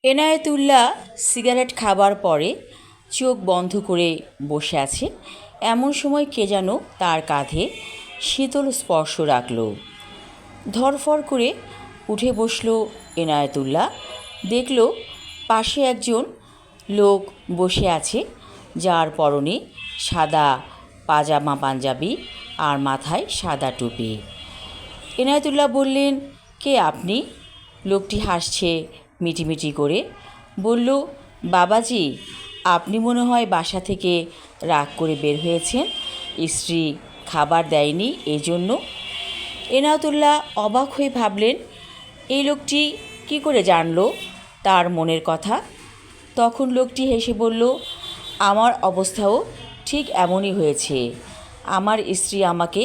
Enayetullah cigarette খাবার পরে চোখ বন্ধ করে বসে আছে। এমন সময় কে যেন তার কাঁধে শীতল স্পর্শ রাখল। ধরফর করে উঠে বসল এনায়েতুল্লাহ। দেখল পাশে একজন লোক বসে আছে, যার পরনে সাদা পাজামা পাঞ্জাবি আর মাথায় সাদা টুপি। এনায়েতুল্লাহ বললেন, কে আপনি? লোকটি হাসছে মিটিমিটি করে। বলল, বাবাজি, আপনি মনে হয় বাসা থেকে রাগ করে বের হয়েছেন, স্ত্রী খাবার দেয়নি এই জন্য। এনায়েতুল্লাহ অবাক হয়ে ভাবলেন, এই লোকটি কি করে জানলো তার মনের কথা। তখন লোকটি হেসে বলল, আমার অবস্থাও ঠিক এমনই হয়েছে। আমার স্ত্রী আমাকে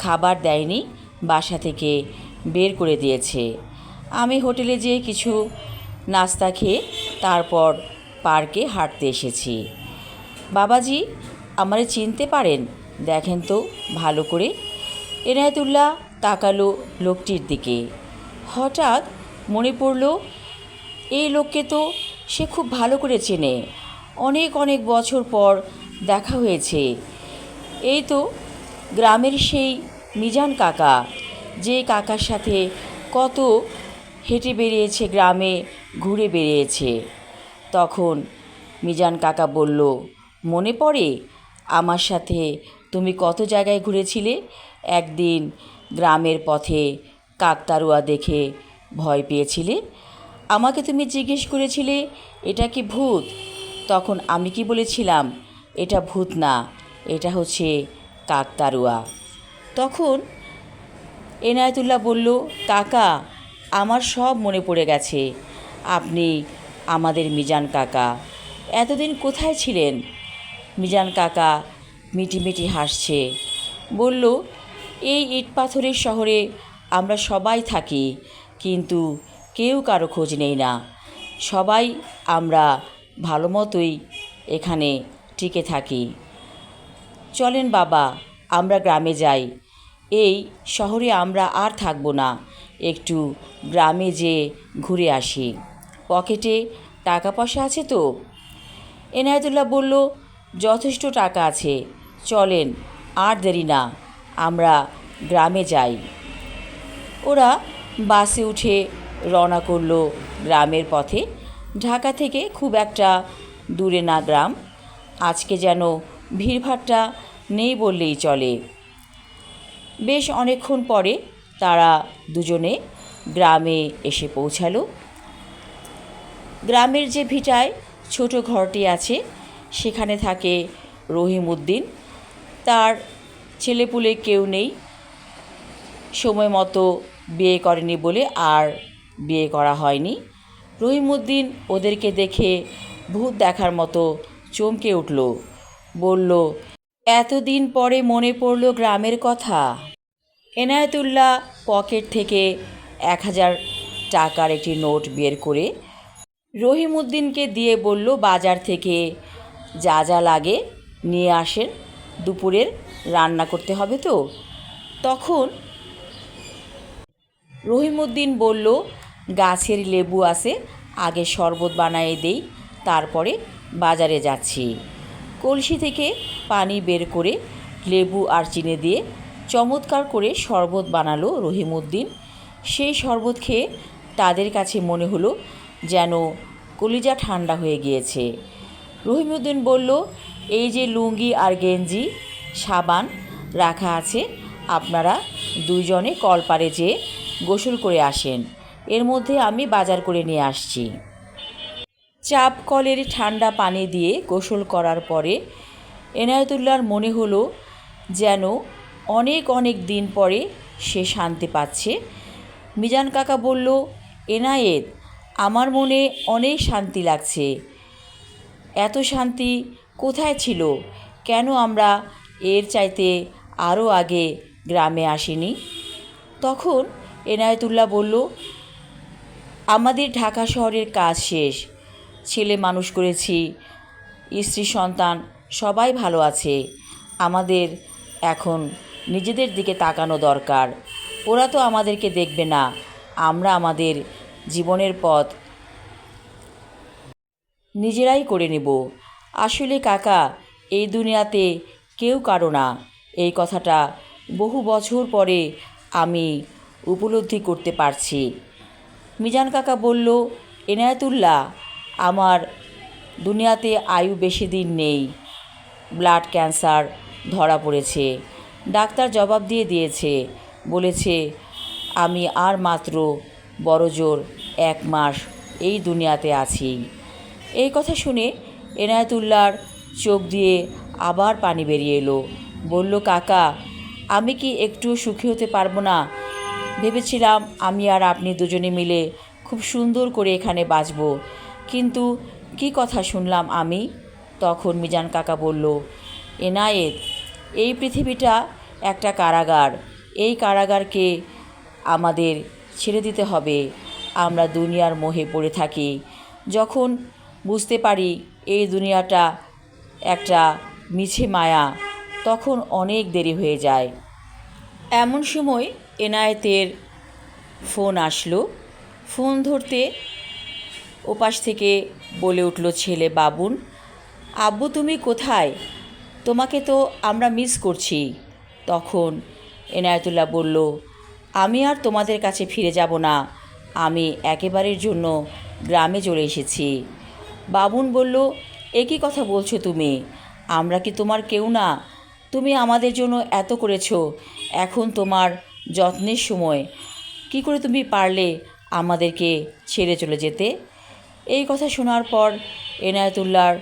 খাবার দেয়নি, বাসা থেকে বের করে দিয়েছে। আমি হোটেলে যেয়ে কিছু নাস্তা খেয়ে তারপর পার্কে হাঁটতে এসেছি। বাবাজি, আমারে চিনতে পারেন? দেখেন তো ভালো করে। এনায়েতুল্লাহ তাকালো লোকটির দিকে। হঠাৎ মনে পড়ল, এই লোককে তো সে খুব ভালো করে চেনে। অনেক অনেক বছর পর দেখা হয়েছে। এই তো গ্রামের সেই মিজান কাকা, যে কাকার সাথে কত হেঁটে বেরিয়েছে, গ্রামে ঘুরে বেরিয়েছে। তখন মিজান কাকা বলল, মনে পড়ে আমার সাথে তুমি কত জায়গায় ঘুরেছিলে? একদিন গ্রামের পথে কাকতাড়ুয়া দেখে ভয় পেয়েছিলে। আমাকে তুমি জিজ্ঞেস করেছিলে, এটা কি ভূত? তখন আমি কি বলেছিলাম? এটা ভূত না, এটা হচ্ছে কাকতাড়ুয়া। তখন এনায়েতুল্লাহ বলল, কাকা, আমার সব মনে পড়ে গেছে। আপনি আমাদের মিজান কাকা। এতদিন কোথায় ছিলেন? মিজান কাকা মিটিমিটি হাসছে। বলল, এই ইট পাথরের শহরে আমরা সবাই থাকি, কিন্তু কেউ কারো খোঁজ নেই না। সবাই আমরা ভালো মতোই এখানে টিকে থাকি। চলেন বাবা, আমরা গ্রামে যাই। এই শহরে আমরা আর থাকবো না, একটু গ্রামে যেয়ে ঘুরে আসি। পকেটে টাকা পয়সা আছে তো? এনায়েতুল্লাহ বলল, যথেষ্ট টাকা আছে। চলেন, আর দেরি না, আমরা গ্রামে যাই। ওরা বাসে উঠে রওনা করলো গ্রামের পথে। ঢাকা থেকে খুব একটা দূরে না গ্রাম। আজকে যেন ভিড়ভাট্টা নেই বললেই চলে। বেশ অনেকক্ষণ পরে তারা দুজনে গ্রামে এসে পৌঁছালো। গ্রামের যে ভিটায় ছোট ঘরটি আছে, সেখানে থাকে রহিমউদ্দিন। তার ছেলেপুলে কেউ নেই, সময় মতো বিয়ে করেনি বলে আর বিয়ে করা হয়নি। রহিমউদ্দিন ওদেরকে দেখে ভূত দেখার মতো চমকে উঠল। বলল, এতদিন পরে মনে পড়ল গ্রামের কথা। এনায়েতুল্লাহ পকেট থেকে 1000 টাকার একটি নোট বের করে রহিমউদ্দিনকে দিয়ে বলল, বাজার থেকে যা যা লাগে নিয়ে আসেন, দুপুরের রান্না করতে হবে তো। তখন রহিমউদ্দিন বলল, গাছের লেবু আছে, আগে শরবত বানিয়ে দেই, তারপরে বাজারে যাচ্ছি। কলসি থেকে পানি বের করে লেবু আর চিনি দিয়ে চমৎকার করে শরবত বানালো রহিমউদ্দিন। সেই শরবত খেয়ে তাদের কাছে মনে হলো যেন কলিজা ঠান্ডা হয়ে গিয়েছে। রহিমউদ্দিন বলল, এই যে লুঙ্গি আর গেঞ্জি, সাবান রাখা আছে, আপনারা দুইজনে কলপারে যেয়ে গোসল করে আসেন, এর মধ্যে আমি বাজার করে নিয়ে আসছি। চাপ কলের ঠান্ডা পানি দিয়ে গোসল করার পরে এনায়েতুল্লাহর মনে হলো যেন অনেক অনেক দিন পরে সে শান্তি পাচ্ছে। মিজান কাকা বলল, এনায়েত, আমার মনে অনেক শান্তি লাগছে। এত শান্তি কোথায় ছিল? কেন আমরা এর চাইতে আরও আগে গ্রামে আসিনি? তখন এনায়েতুল্লাহ বলল, আমাদের ঢাকা শহরের কাজ শেষ, ছেলে মানুষ করেছি, স্ত্রী সন্তান সবাই ভালো আছে। আমাদের এখন নিজেদের দিকে তাকানো দরকার। ওরা তো আমাদেরকে দেখবে না, আমরা আমাদের জীবনের পথ নিজেরাই করে নেব। আসলে কাকা, এই দুনিয়াতে কেউ কারো না, এই কথাটা বহু বছর পরে আমি উপলব্ধি করতে পারছি। মিজান কাকা বলল, এনায়েতুল্লাহ, আমার দুনিয়াতে আয়ু বেশি দিন নেই। ব্লাড ক্যান্সার ধরা পড়েছে। ডাক্তার জবাব দিয়েছে, বলেছে আমি আর মাত্র বড়জোর 1 মাস এই দুনিয়াতে আছি। এই কথা শুনে এনায়েতুল্লাহর চোখ দিয়ে আবার পানি বেরিয়ে এলো। বলল, কাকা, আমি কি একটু সুখী হতে পারবো না? ভেবেছিলাম আমি আর আপনি দুজনে মিলে খুব সুন্দর করে এখানে বাঁচব, কিন্তু কি কথা শুনলাম আমি। তখন মিজান কাকা বলল, এনায়েত, এই পৃথিবীটা একটা কারাগার। এই কারাগারকে আমাদের ছেড়ে দিতে হবে। আমরা দুনিয়ার মোহে পড়ে থাকি। যখন বুঝতে পারি এই দুনিয়াটা একটা মিছে মায়া, তখন অনেক দেরি হয়ে যায়। এমন সময় এনায়েতের ফোন আসলো। ফোন ধরতে ওপাশ থেকে বলে উঠল ছেলে বাবুন, আব্বু তুমি কোথায়? তোমাকে তো আমরা মিস করছি। তখন এনায়েতুল্লাহ বলল, আমি আর তোমাদের কাছে ফিরে যাব না। আমি একেবারের জন্য গ্রামে চলে এসেছি। বাবুন বলল, এ কী কথা বলছো তুমি? আমরা কি তোমার কেউ না? তুমি আমাদের জন্য এত করেছো, এখন তোমার যত্নের সময়। কি করে তুমি পারলে আমাদেরকে ছেড়ে চলে যেতে? এই কথা শোনার পর এনায়েতুল্লাহর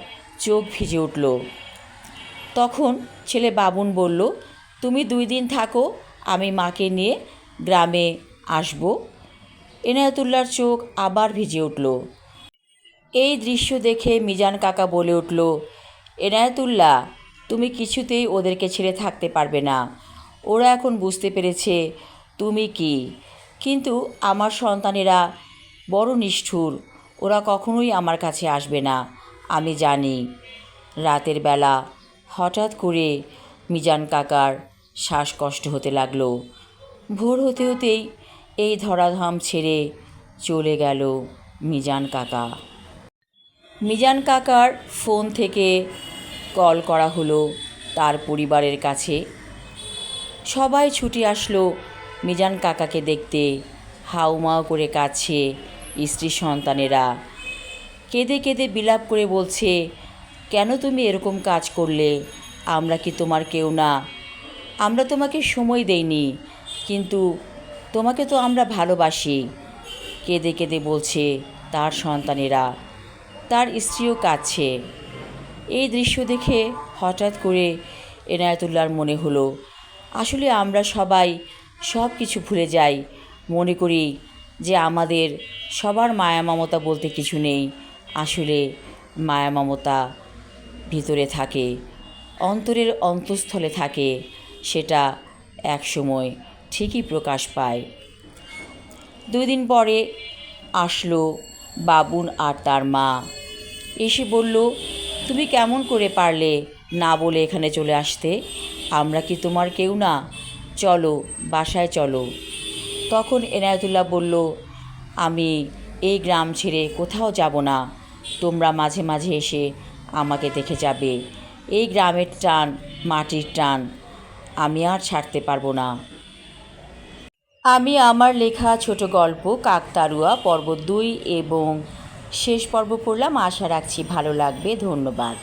চোখ ভিজে উঠল। তখন ছেলে বাবুন বলল, তুমি 2 দিন থাকো, আমি মাকে নিয়ে গ্রামে আসব। এনায়েতুল্লাহর চোখ আবার ভিজে উঠল। এই দৃশ্য দেখে মিজান কাকা বলে উঠল, এনায়েতুল্লাহ, তুমি কিছুতেই ওদেরকে ছেড়ে থাকতে পারবে না। ওরা এখন বুঝতে পেরেছে তুমি কি। কিন্তু আমার সন্তানেরা বড় নিষ্ঠুর, ওরা কখনোই আমার কাছে আসবে না, আমি জানি। রাতের বেলা হঠাৎ করে মিজান কাকার শ্বাসকষ্ট হতে লাগলো। ভোর হতে হতেই এই ধরাধাম ছেড়ে চলে গেল মিজান কাকা। মিজান কাকার ফোন থেকে কল করা হলো তার পরিবারের কাছে। সবাই ছুটে আসলো মিজান কাকাকে দেখতে। হাউমাউ করে কাঁদছে স্ত্রী সন্তানেরা। কেঁদে কেঁদে বিলাপ করে বলছে, কেন তুমি এরকম কাজ করলে? আমরা কি তোমার কেউ না? আমরা তোমাকে সময় দেইনি, কিন্তু তোমাকে তো আমরা ভালোবাসি। কেঁদে কেঁদে বলছে তার সন্তানেরা। তার স্ত্রীও কাঁদছে। এই দৃশ্য দেখে হঠাৎ করে এনায়েতুল্লাহর মনে হলো, আসলে আমরা সবাই সব কিছু ভুলে যাই। মনে করি যে আমাদের সবার মায়া মমতা বলতে কিছু নেই। আসলে মায়া মমতা ভিতরে থাকে, অন্তরের অন্তঃস্থলে থাকে। সেটা একসময় ঠিকই প্রকাশ পায়। 2 দিন পরে আসলো বাবুন আর তার মা। এসে বলল, তুমি কেমন করে পারলে না বলে এখানে চলে আসতে? আমরা কি তোমার কেউ না? চলো, বাসায় চলো। তখন এনায়েতুল্লাহ বলল, আমি এই গ্রাম ছেড়ে কোথাও যাব না। তোমরা মাঝে মাঝে এসে আমাকে দেখে যাবে। এই গ্রামের টান, মাটির টান আমি আর ছাড়তে পারবো না। আমি আমার লেখা ছোট গল্প কাকতাড়ুয়া পর্ব 2 এবং শেষ পর্ব পড়লাম। আশা রাখছি ভালো লাগবে। ধন্যবাদ।